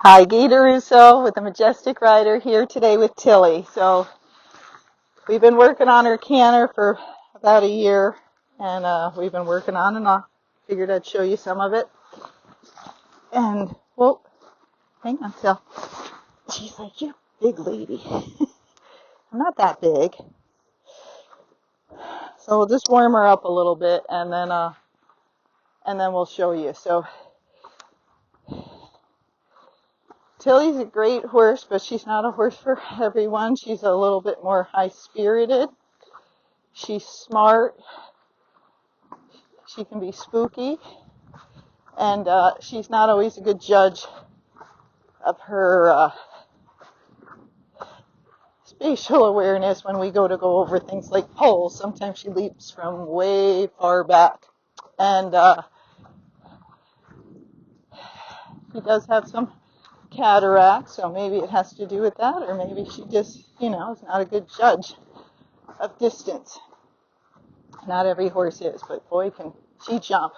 Hi, Gaye DeRusso with the Majestic rider here today with Tilly. So we've been working on her canter for about a year, and we've been working on and off. Figured I'd show you some of it. And, well, hang on, Till. She's like, you're a big lady. I'm not that big. So we'll just warm her up a little bit, and then we'll show you. So Tilly's a great horse, but she's not a horse for everyone. She's a little bit more high-spirited. She's smart. She can be spooky. And she's not always a good judge of her spatial awareness when we go over things like poles. Sometimes she leaps from way far back. And she does have some cataract, so maybe it has to do with that, or maybe she just, is not a good judge of distance. Not every horse is, but boy, can she jump.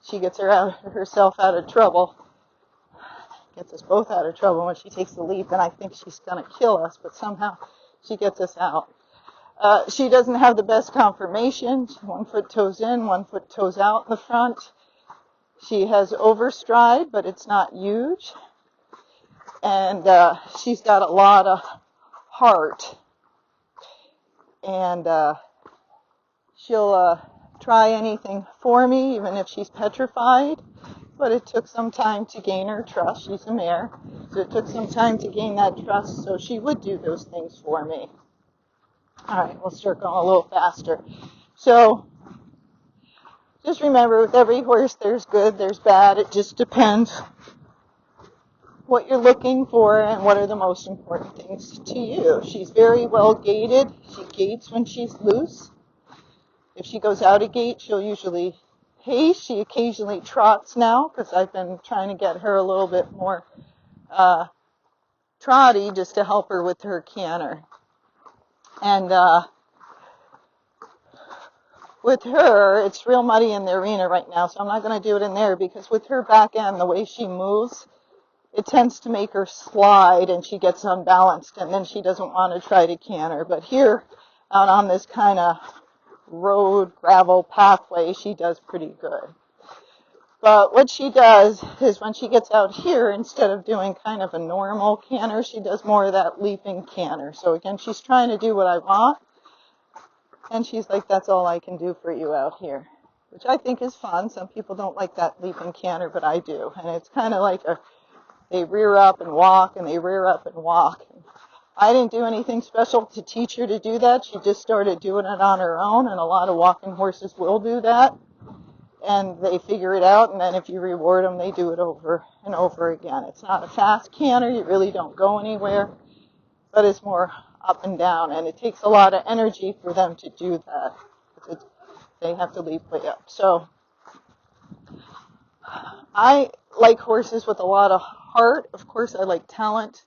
She gets herself out of trouble, gets us both out of trouble when she takes the leap, and I think she's going to kill us, but somehow she gets us out. She doesn't have the best conformation. 1 foot toes in, 1 foot toes out in the front. She has overstride, but it's not huge. And she's got a lot of heart. And she'll try anything for me, even if she's petrified. But it took some time to gain her trust. She's a mare. So it took some time to gain that trust, so she would do those things for me. All right, we'll start going a little faster. So just remember, with every horse, there's good, there's bad. It just depends what you're looking for and what are the most important things to you. She's very well gaited. She gaits when she's loose. If she goes out of gait, she'll usually pace. She occasionally trots now because I've been trying to get her a little bit more trotty just to help her with her canter. And with her, it's real muddy in the arena right now, so I'm not going to do it in there because with her back end, the way she moves, it tends to make her slide and she gets unbalanced and then she doesn't want to try to canter. But here, out on this kind of road, gravel pathway, she does pretty good. But what she does is when she gets out here, instead of doing kind of a normal canter, she does more of that leaping canter. So again, she's trying to do what I want. And she's like, that's all I can do for you out here, which I think is fun. Some people don't like that leaping canter, but I do. And it's kind of like they rear up and walk, and they rear up and walk. I didn't do anything special to teach her to do that. She just started doing it on her own, and a lot of walking horses will do that. And they figure it out, and then if you reward them, they do it over and over again. It's not a fast canter. You really don't go anywhere, but it's more up and down, and it takes a lot of energy for them to do that. They have to leap way up. So I like horses with a lot of heart. Of course, I like talent,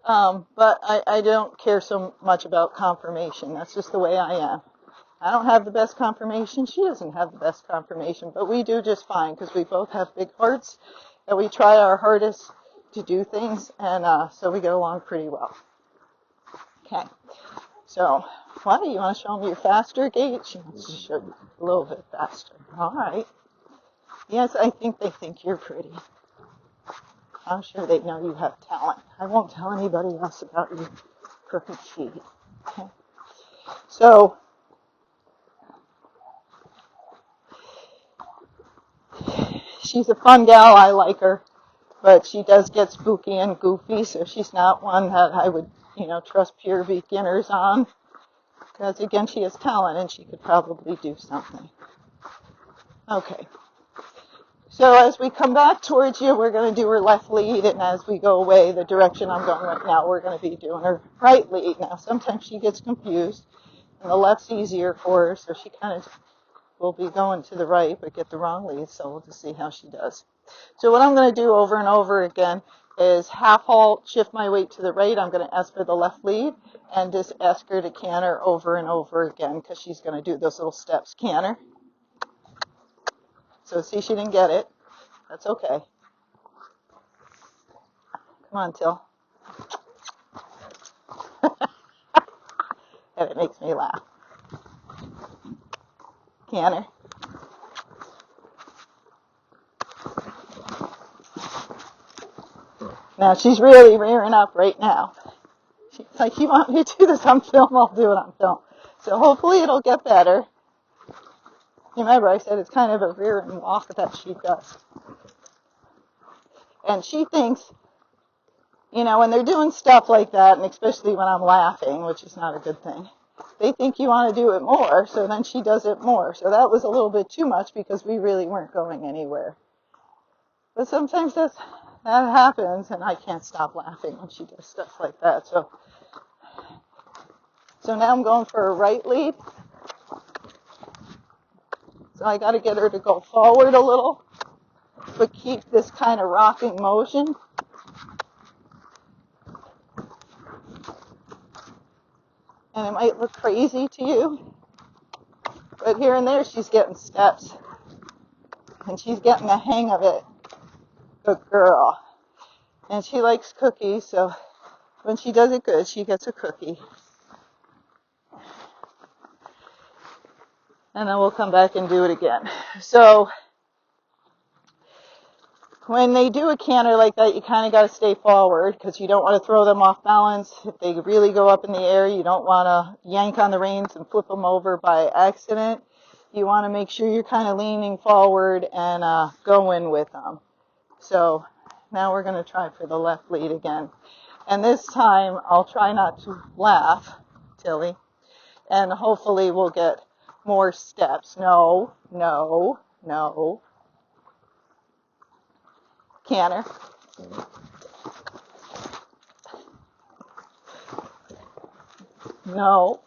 but I don't care so much about conformation. That's just the way I am. I don't have the best conformation. She doesn't have the best conformation, but we do just fine because we both have big hearts, and we try our hardest to do things, and so we get along pretty well. Okay, so what do you want to show me your faster gait? She wants to show you a little bit faster. All right. Yes, I think they think you're pretty. I'm sure they know you have talent. I won't tell anybody else about your crooked feet. Okay. So she's a fun gal. I like her, but she does get spooky and goofy, so she's not one that I would, trust pure beginners on. Because, again, she has talent, and she could probably do something. Okay. So as we come back towards you, we're going to do her left lead, and as we go away, the direction I'm going right now, we're going to be doing her right lead. Now, sometimes she gets confused, and the left's easier for her, so she kind of will be going to the right, but get the wrong lead, so we'll just see how she does. So what I'm going to do over and over again is half halt, shift my weight to the right. I'm going to ask for the left lead, and just ask her to canter over and over again, because she's going to do those little steps. Canter. So see, she didn't get it. That's okay. Come Come on, Till. And it makes me laugh. Canter. Now she's really rearing up right now. She's like, you want me to do this on film? I'll do it on film. So hopefully it'll get better. Remember, I said it's kind of a rearing walk that she does. And she thinks, when they're doing stuff like that, and especially when I'm laughing, which is not a good thing, they think you want to do it more, so then she does it more. So that was a little bit too much because we really weren't going anywhere. But sometimes that happens, and I can't stop laughing when she does stuff like that. So now I'm going for a right lead. So I got to get her to go forward a little, but keep this kind of rocking motion. And it might look crazy to you, but here and there she's getting steps, and she's getting the hang of it. Good girl. And she likes cookies, so when she does it good, she gets a cookie. And then we'll come back and do it again. So when they do a canter like that, you kind of got to stay forward because you don't want to throw them off balance. If they really go up in the air, you don't want to yank on the reins and flip them over by accident. You want to make sure you're kind of leaning forward and going with them. So now we're going to try for the left lead again. And this time I'll try not to laugh, Tilly, and hopefully we'll get more steps. No, no, no. Canter. No.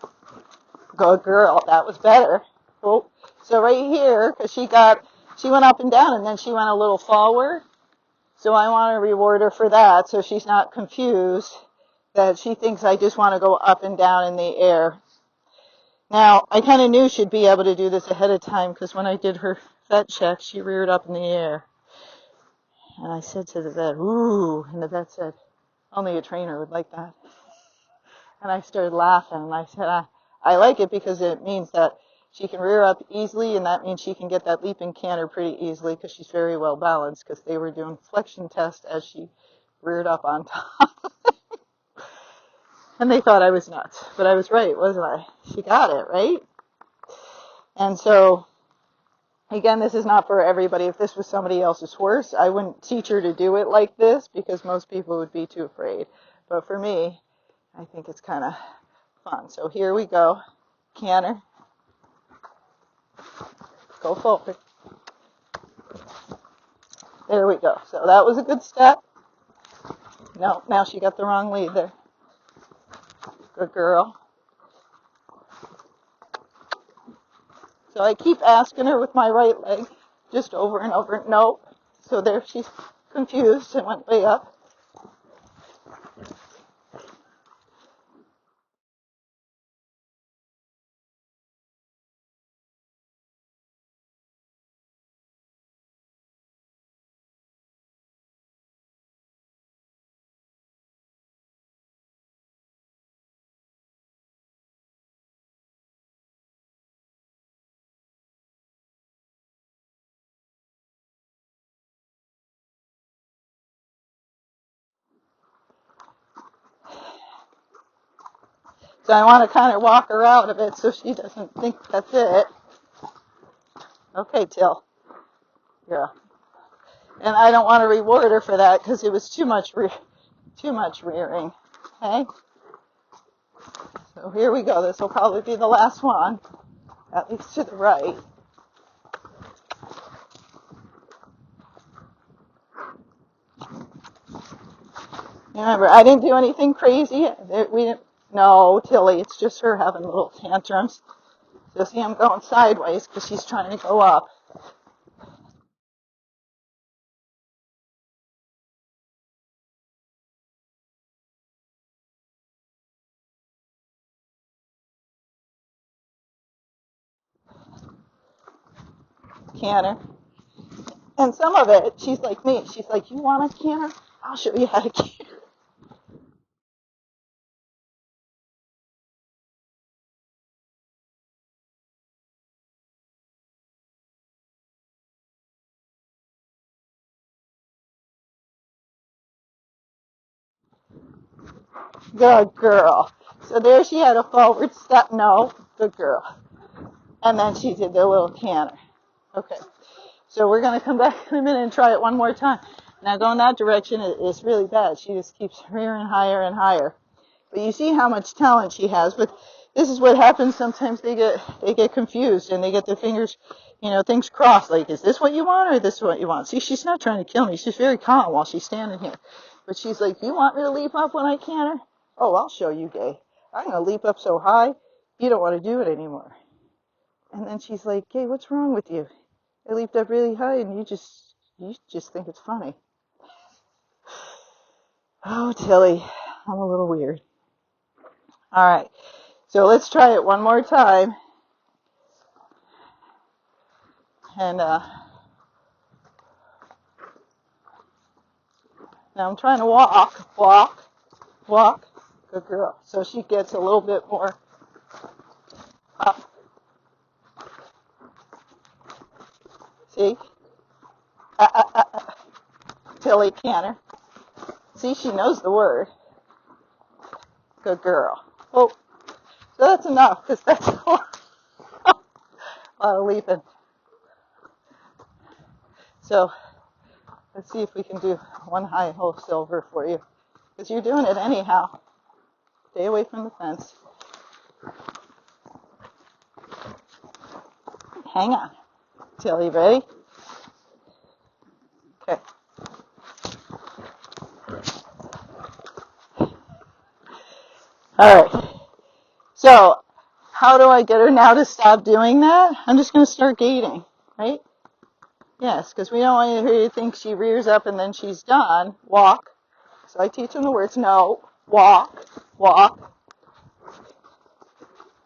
Good girl. That was better. Oh. So right here, because she went up and down and then she went a little forward. So I want to reward her for that so she's not confused that she thinks I just want to go up and down in the air. Now, I kind of knew she'd be able to do this ahead of time because when I did her vet check, she reared up in the air. And I said to the vet, ooh, and the vet said, only a trainer would like that. And I started laughing, and I said, I like it because it means that she can rear up easily, and that means she can get that leap and canter pretty easily because she's very well balanced because they were doing flexion tests as she reared up on top. And they thought I was nuts, but I was right, wasn't I? She got it, right? And so, again, this is not for everybody. If this was somebody else's horse, I wouldn't teach her to do it like this because most people would be too afraid. But for me, I think it's kind of fun. So here we go. Canter. Go forward. There we go. So that was a good step. No, now she got the wrong lead there. Good girl. So I keep asking her with my right leg, just over and over. Nope. So there she's confused and went way up. So I want to kind of walk her out of it so she doesn't think that's it. Okay, Till. Yeah. And I don't want to reward her for that because it was too much rearing. Okay? So here we go. This will probably be the last one, at least to the right. Remember, I didn't do anything crazy. No, Tilly, it's just her having little tantrums. So see, I'm going sideways because she's trying to go up. Canter. And some of it, she's like me. She's like, you want a canter? I'll show you how to canter. Good girl. So there she had a forward step. No, good girl. And then she did the little canter. Okay. So we're going to come back in a minute and try it one more time. Now going that direction is really bad. She just keeps rearing higher and higher. But you see how much talent she has. But this is what happens. Sometimes they get confused and they get their fingers, things crossed. Like, is this what you want or is this what you want? See, she's not trying to kill me. She's very calm while she's standing here. But she's like, you want me to leap up when I canter? Oh, I'll show you, Gaye. I'm going to leap up so high, you don't want to do it anymore. And then she's like, Gaye, what's wrong with you? I leaped up really high and you just think it's funny. Oh, Tilly, I'm a little weird. All right, so let's try it one more time. And now I'm trying to walk. Good girl. So she gets a little bit more up. See? Tilly Canter. See, she knows the word. Good girl. Oh, so that's enough, because that's a lot of leaping. So let's see if we can do one high ho silver for you, because you're doing it anyhow. Stay away from the fence. Hang on. Tilly, ready? Okay. All right. So how do I get her now to stop doing that? I'm just going to start gating, right? Yes, because we don't want her to think she rears up and then she's done. Walk. So I teach them the words. No. Walk. Walk.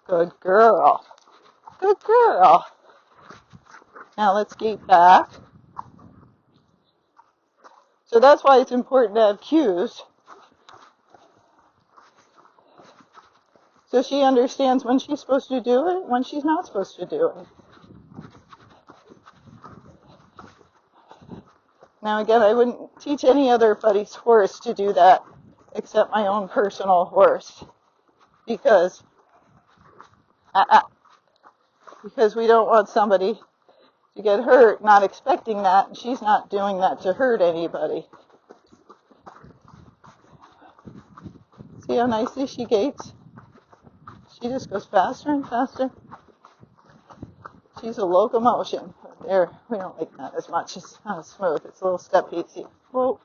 Good girl. Good girl. Now let's gate back. So that's why it's important to have cues. So she understands when she's supposed to do it, when she's not supposed to do it. Now again, I wouldn't teach any other buddy's horse to do that except my own personal horse. Because we don't want somebody to get hurt not expecting that, and she's not doing that to hurt anybody. See how nicely she gates? She just goes faster and faster. She's a locomotion. There, we don't like that as much. It's not as smooth. It's a little step easy. Whoa.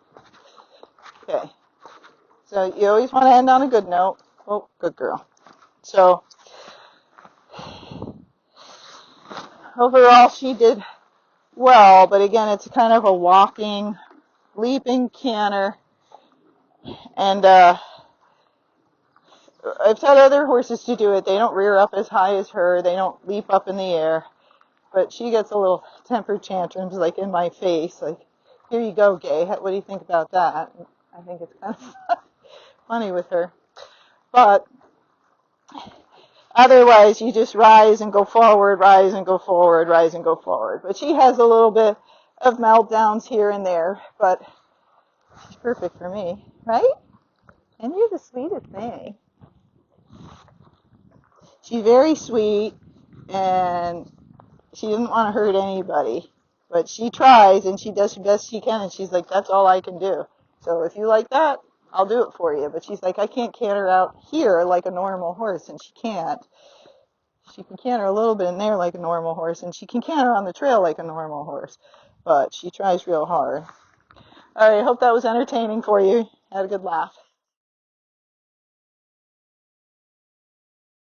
Okay. So you always want to end on a good note. Oh, good girl. So overall, she did well, but again, it's kind of a walking, leaping canter. And I've taught other horses to do it. They don't rear up as high as her. They don't leap up in the air. But she gets a little temper tantrums, like in my face, like, here you go, Gaye. What do you think about that? I think it's kind of funny with her. But otherwise, you just rise and go forward, rise and go forward, rise and go forward. But she has a little bit of meltdowns here and there, but she's perfect for me, right? And you're the sweetest thing. She's very sweet, and she doesn't want to hurt anybody. But she tries, and she does the best she can, and she's like, that's all I can do. So if you like that, I'll do it for you. But she's like, I can't canter out here like a normal horse, and she can't. She can canter a little bit in there like a normal horse, and she can canter on the trail like a normal horse. But she tries real hard. All right, I hope that was entertaining for you. Had a good laugh.